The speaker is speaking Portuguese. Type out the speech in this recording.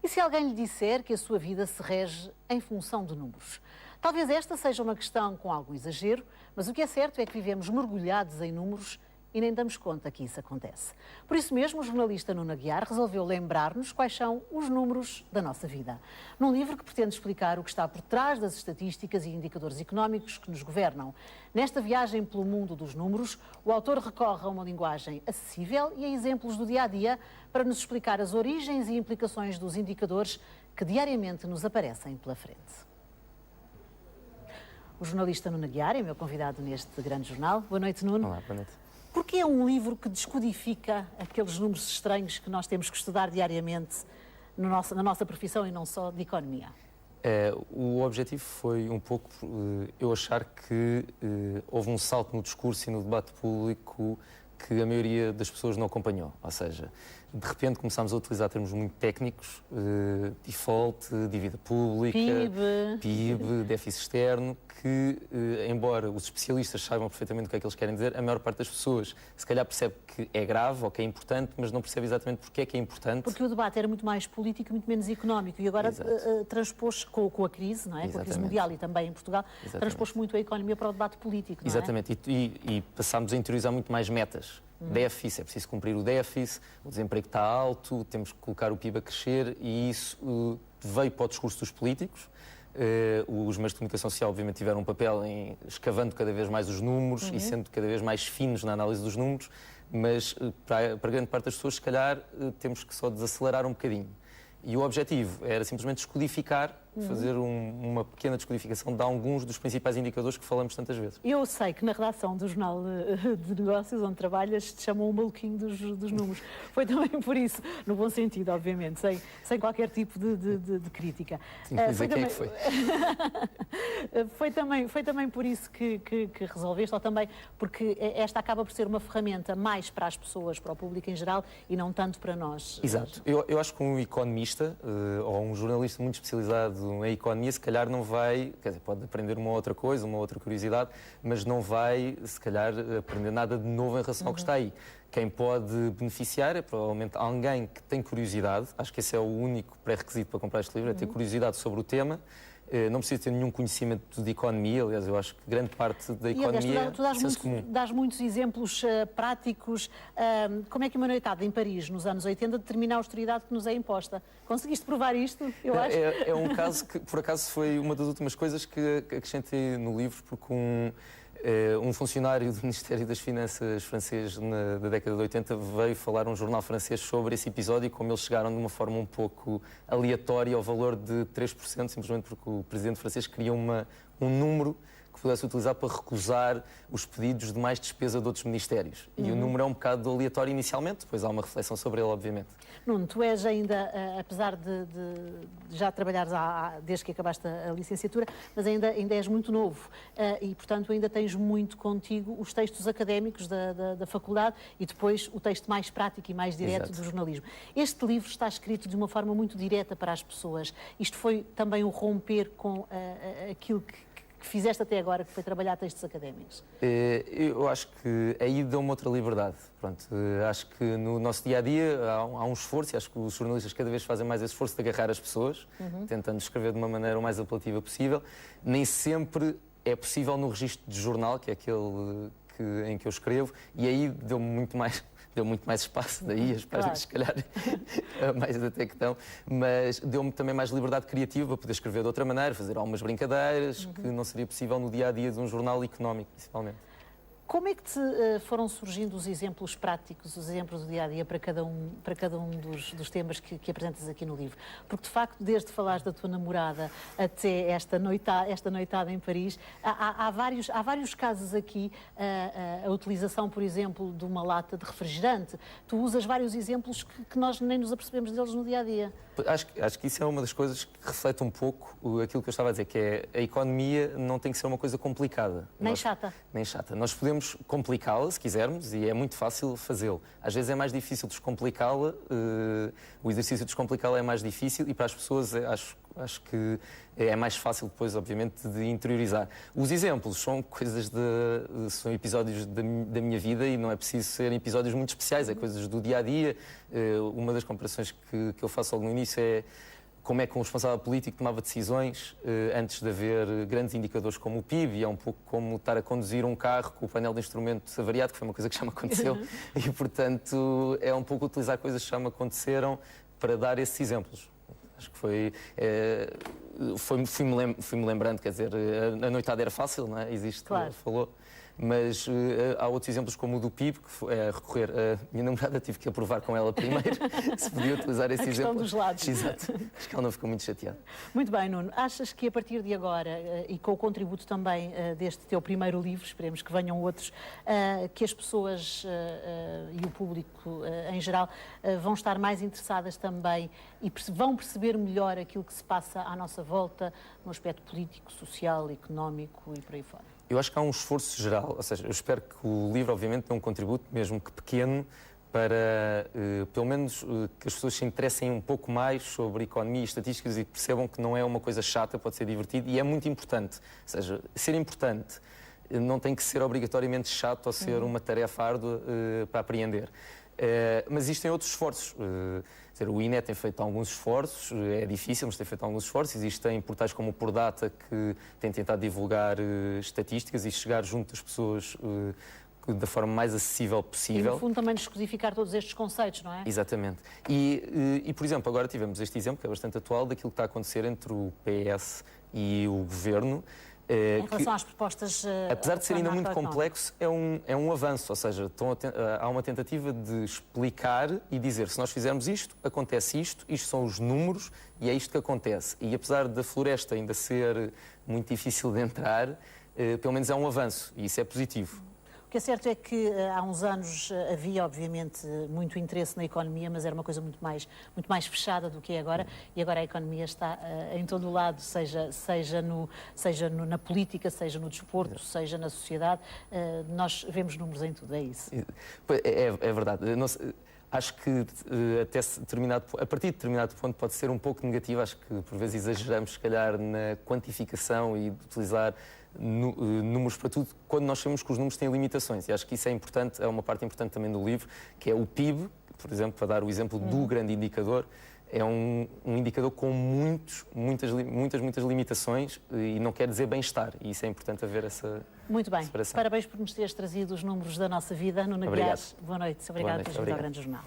E se alguém lhe disser que a sua vida se rege em função de números? Talvez esta seja uma questão com algum exagero, mas o que é certo é que vivemos mergulhados em números e nem damos conta que isso acontece. Por isso mesmo, o jornalista Nuno Aguiar resolveu lembrar-nos quais são os números da nossa vida. Num livro que pretende explicar o que está por trás das estatísticas e indicadores económicos que nos governam. Nesta viagem pelo mundo dos números, o autor recorre a uma linguagem acessível e a exemplos do dia-a-dia para nos explicar as origens e implicações dos indicadores que diariamente nos aparecem pela frente. O jornalista Nuno Aguiar é meu convidado neste grande jornal. Boa noite, Nuno. Olá, boa noite. Porque é um livro que descodifica aqueles números estranhos que nós temos que estudar diariamente na nossa profissão e não só de economia? O objetivo foi um pouco eu achar que houve um salto no discurso e no debate público que a maioria das pessoas não acompanhou. Ou seja, de repente começámos a utilizar termos muito técnicos, default, dívida pública, PIB, déficit externo, que, embora os especialistas saibam perfeitamente o que é que eles querem dizer, a maior parte das pessoas se calhar percebe que é grave ou que é importante, mas não percebe exatamente porque é que é importante. Porque o debate era muito mais político e muito menos económico e agora transpôs com a crise, não é? Com a crise mundial e também em Portugal, transpôs muito a economia para o debate político, não é? Exatamente, e passámos a interiorizar muito mais metas. Déficit, é preciso cumprir o déficit, o desemprego está alto, temos que colocar o PIB a crescer e isso veio para o discurso dos políticos. Os meios de comunicação social obviamente tiveram um papel em escavando cada vez mais os números e sendo cada vez mais finos na análise dos números, mas para grande parte das pessoas se calhar temos que só desacelerar um bocadinho. E o objetivo era simplesmente descodificar, fazer uma pequena descodificação de alguns dos principais indicadores que falamos tantas vezes. Eu sei que na redação do Jornal de Negócios, onde trabalhas, te chamam o maluquinho dos números. Foi também por isso, no bom sentido, obviamente, sem qualquer tipo de crítica. Sim, dizer quem é que foi. Foi também por isso que resolveste, ou também porque esta acaba por ser uma ferramenta mais para as pessoas, para o público em geral, e não tanto para nós. Exato. Eu acho que um economista ou um jornalista muito especializado em economia, se calhar não vai, quer dizer, pode aprender uma outra coisa, uma outra curiosidade, mas não vai, se calhar, aprender nada de novo em relação ao que está aí. Quem pode beneficiar é provavelmente alguém que tem curiosidade, acho que esse é o único pré-requisito para comprar este livro, é ter curiosidade sobre o tema. Não precisa ter nenhum conhecimento de economia, aliás, eu acho que grande parte da economia tu dás muitos exemplos práticos. Como é que uma noitada em Paris, nos anos 80, determina a austeridade que nos é imposta? Conseguiste provar isto? Eu acho. É um caso que, por acaso, foi uma das últimas coisas que acrescentei no livro, porque um funcionário do Ministério das Finanças francês da década de 80 veio falar a um jornal francês sobre esse episódio e como eles chegaram de uma forma um pouco aleatória ao valor de 3%, simplesmente porque o presidente francês queria um número que pudesse utilizar para recusar os pedidos de mais despesa de outros ministérios. E o número é um bocado aleatório inicialmente, depois há uma reflexão sobre ele, obviamente. Nuno, tu és ainda, apesar de já trabalhares desde que acabaste a licenciatura, mas ainda és muito novo e, portanto, ainda tens muito contigo os textos académicos da faculdade e depois o texto mais prático e mais direto do jornalismo. Este livro está escrito de uma forma muito direta para as pessoas. Isto foi também o romper com aquilo que fizeste até agora, que foi trabalhar textos académicos? Eu acho que aí deu-me outra liberdade. Pronto, acho que no nosso dia-a-dia há um esforço, e acho que os jornalistas cada vez fazem mais esse esforço de agarrar as pessoas, tentando escrever de uma maneira o mais apelativa possível. Nem sempre é possível no registro de jornal, que é aquele em que eu escrevo, e aí deu muito mais espaço, daí as páginas, se calhar, mais até que estão, mas deu-me também mais liberdade criativa para poder escrever de outra maneira, fazer algumas brincadeiras, que não seria possível no dia-a-dia de um jornal económico, principalmente. Como é que te foram surgindo os exemplos práticos, os exemplos do dia-a-dia para cada um dos temas que apresentas aqui no livro? Porque, de facto, desde falares da tua namorada até esta noitada em Paris, há vários casos aqui, a utilização, por exemplo, de uma lata de refrigerante. Tu usas vários exemplos que nós nem nos apercebemos deles no dia-a-dia. Acho que isso é uma das coisas que reflete um pouco aquilo que eu estava a dizer, que é a economia não tem que ser uma coisa complicada. Chata. Nem chata. Nós podemos complicá-la, se quisermos, e é muito fácil fazê-lo. Às vezes é mais difícil descomplicá-la, o exercício de descomplicá-la é mais difícil e para as pessoas acho que é mais fácil depois, obviamente, de interiorizar. Os exemplos são são episódios da minha vida e não é preciso serem episódios muito especiais, é coisas do dia-a-dia. Uma das comparações que eu faço logo no início é como é que um responsável político tomava decisões antes de haver grandes indicadores como o PIB, e é um pouco como estar a conduzir um carro com o painel de instrumentos avariado, que foi uma coisa que já me aconteceu, e portanto é um pouco utilizar coisas que já me aconteceram para dar esses exemplos. Acho que fui-me lembrando, quer dizer, a noitada era fácil, não é? Existe, claro. Falou. Mas há outros exemplos como o do PIB, que é recorrer. A minha namorada tive que aprovar com ela primeiro se podia utilizar esse exemplo. A questão dos lados. Exato. Acho que ela não ficou muito chateada. Muito bem, Nuno. Achas que a partir de agora, e com o contributo também deste teu primeiro livro, esperemos que venham outros, que as pessoas e o público em geral vão estar mais interessadas também e vão perceber melhor aquilo que se passa à nossa volta no aspecto político, social, económico e por aí fora? Eu acho que há um esforço geral, ou seja, eu espero que o livro, obviamente, dê um contributo, mesmo que pequeno, para, pelo menos, que as pessoas se interessem um pouco mais sobre economia e estatísticas e percebam que não é uma coisa chata, pode ser divertido e é muito importante. Ou seja, ser importante não tem que ser obrigatoriamente chato ou ser uma tarefa árdua para apreender. Mas existem outros esforços. O INE tem feito alguns esforços, é difícil, mas tem feito alguns esforços. Existem portais como o Por Data que têm tentado divulgar estatísticas e chegar junto das pessoas da forma mais acessível possível. E, no fundo, também descodificar todos estes conceitos, não é? Exatamente. E, por exemplo, agora tivemos este exemplo, que é bastante atual, daquilo que está a acontecer entre o PS e o Governo. Em relação às propostas... apesar de ser ainda muito complexo, é um avanço, ou seja, há uma tentativa de explicar e dizer, se nós fizermos isto, acontece isto, isto são os números e é isto que acontece. E apesar da floresta ainda ser muito difícil de entrar, pelo menos é um avanço e isso é positivo. O que é certo é que há uns anos havia, obviamente, muito interesse na economia, mas era uma coisa muito mais fechada do que é agora, e agora a economia está em todo o lado, seja na política, seja no desporto, seja na sociedade. Nós vemos números em tudo, é isso. É verdade. Acho que a partir de determinado ponto pode ser um pouco negativo. Acho que por vezes exageramos, se calhar, na quantificação e de utilizar números para tudo, quando nós sabemos que os números têm limitações. E acho que isso é importante, é uma parte importante também do livro, que é o PIB, por exemplo, para dar o exemplo do grande indicador, é um indicador com muitas limitações e não quer dizer bem-estar. E isso é importante haver essa Muito bem. separação. Parabéns por nos teres trazido os números da nossa vida. Nuno Aguiar, boa noite. Obrigada por teres vindo ao Grande Jornal.